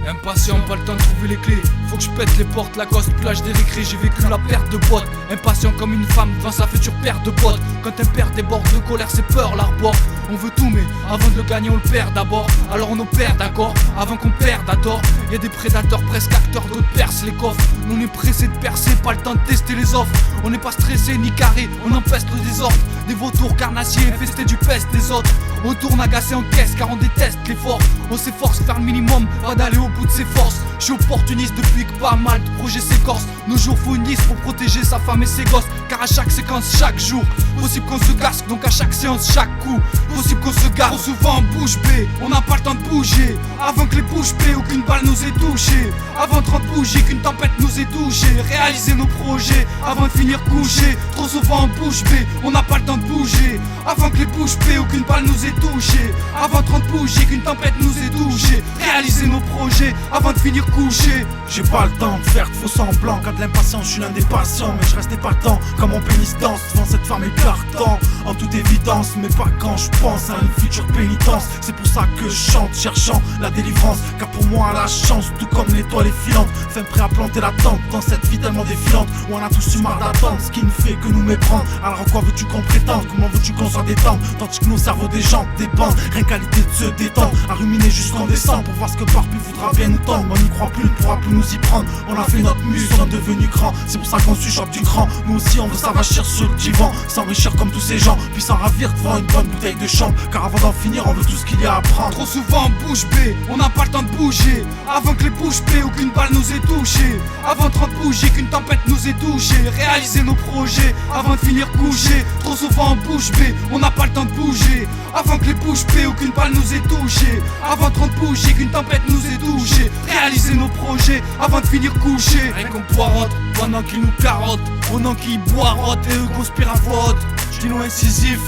Impatient, pas le temps de trouver les clés. Faut que je pète les portes, Lacoste, plage des récrés. J'ai vécu la perte de potes. Impatient comme une femme devant sa future paire de potes. Quand un père déborde de colère, c'est peur l'arbore. On veut tout mais avant de le gagner on le perd d'abord. Alors on opère d'accord, avant qu'on perde à tort. Y'a des prédateurs presque acteurs, d'autres percent les coffres. Nous on est pressé de percer, pas le temps de tester les offres. On n'est pas stressé ni carré, on empeste le désordre. Des vautours carnassiers infestés du peste des autres. On tourne agacé en caisse car on déteste l'effort. On s'efforce faire le minimum, pas d'aller au bout de ses forces. Je suis opportuniste depuis que pas mal de projets s'écorcent. Nos jours faut une liste pour protéger sa femme et ses gosses. Car à chaque séquence, chaque jour, possible qu'on se casse. Donc à chaque séance, chaque coup, possible qu'on se gare. Trop souvent en bouche bée, on n'a pas le temps de bouger. Avant que les bouches bées, aucune balle nous ait touché. Avant 30 bougies, qu'une tempête nous ait touché. Réaliser nos projets, avant de finir couché. Trop souvent en bouche bée, on n'a pas le temps de bouger. Avant que les bouches bées, aucune balle nous ait touché. Avant 30 bougies, qu'une tempête nous ait touché. Réaliser nos projets, avant de finir couché. J'ai pas le temps de faire de faux semblants. Quand de l'impatience, je suis l'un des patients. Mais je restais pas temps, comme mon pénis danse devant cette femme écartant. En toute évidence, mais pas quand je pense à une future pénitence. C'est pour ça que je chante, cherchant la délivrance. Car pour moi, la chance, tout comme l'étoile est filante. Fin prêt à planter la tente dans cette vie tellement défilante. Où on a tous eu marre d'attendre, ce qui ne fait que nous méprendre. Alors en quoi veux-tu qu'on prétende? Comment veux-tu qu'on soit détente? Tandis que nos cerveaux des gens dépendent. Rien qu'à l'idée de se détendre, à ruminer jusqu'en décembre. Pour voir ce que Barbie voudra bien nous tendre. On n'y croit plus, ne pourra plus nous y prendre. On a fait notre muse, on est devenu grand. C'est pour ça qu'on chuchote du cran. Nous aussi on veut s'avachir sur le divan, s'enrichir comme tous ces gens, puis s'en ravir devant une bonne bouteille de chambre. Car avant d'en finir on veut tout ce qu'il y a à prendre. Trop souvent en bouche bée, on n'a pas le temps de bouger. Avant que les bouches bées, aucune balle nous ait touché. Avant 30 bougies, qu'une tempête nous ait touché. Réaliser nos projets, avant de finir couché. Trop souvent en bouche bée, on n'a pas le temps de bouger. Avant que les bouches bées, aucune balle nous ait touché. Avant 30 bougies, qu'une tempête nous ait touché. Réaliser nos projets, avant de finir couché. Rien qu'on poirote, pendant qu'ils nous carottent. Pendant qu'ils boirotent et eux conspirent à voix haute. J'dis non incisif,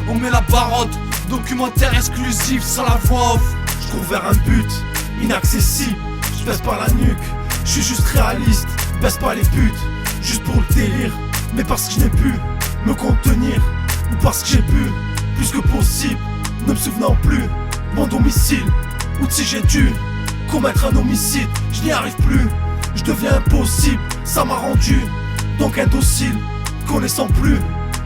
on met la barotte. Documentaire exclusif sans la voix off. Je cours vers un but inaccessible. Je baisse pas la nuque, je suis juste réaliste. Baisse pas les buts, juste pour le délire. Mais parce que je n'ai pu me contenir, ou parce que j'ai bu plus que possible, ne me souvenant plus mon domicile. Ou si j'ai dû commettre un homicide, je n'y arrive plus, je deviens impossible. Ça m'a rendu donc indocile, connaissant plus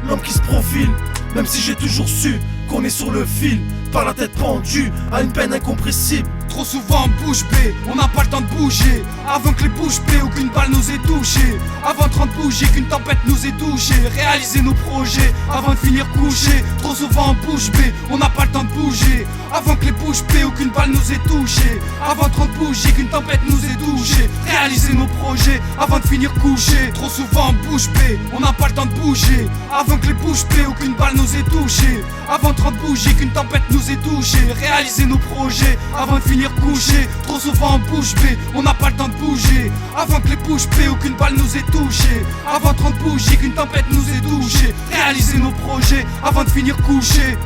l'homme qui se profile. Même si j'ai toujours su qu'on est sur le fil, par la tête pendue à une peine incompressible. Trop souvent en bouche bée, on n'a pas le temps de bouger. Avant que les bouches bées, aucune balle nous ait touché. Avant 30 bougies, qu'une tempête nous ait touché. Réaliser nos projets, avant de finir couché. Trop souvent en bouche bée, on n'a pas le temps de bouger. Avant que les bouches bées, aucune balle nous ait touché. Avant 30 bougies, qu'une tempête nous ait touché. Réaliser nos projets, avant de finir couché. Trop souvent en bouche bée, on n'a pas le temps de bouger. Avant que les bouches bées, aucune balle nous ait touché. Avant 30 bougies, qu'une tempête nous ait touché. Réaliser nos projets, avant de finir couché. Trop souvent en bouche bée, on n'a pas le temps de bouger. Avant que les bouches bées, aucune balle nous ait touché. Avant 30 bougies, qu'une tempête nous ait touché. Réaliser nos projets, avant de finir couché.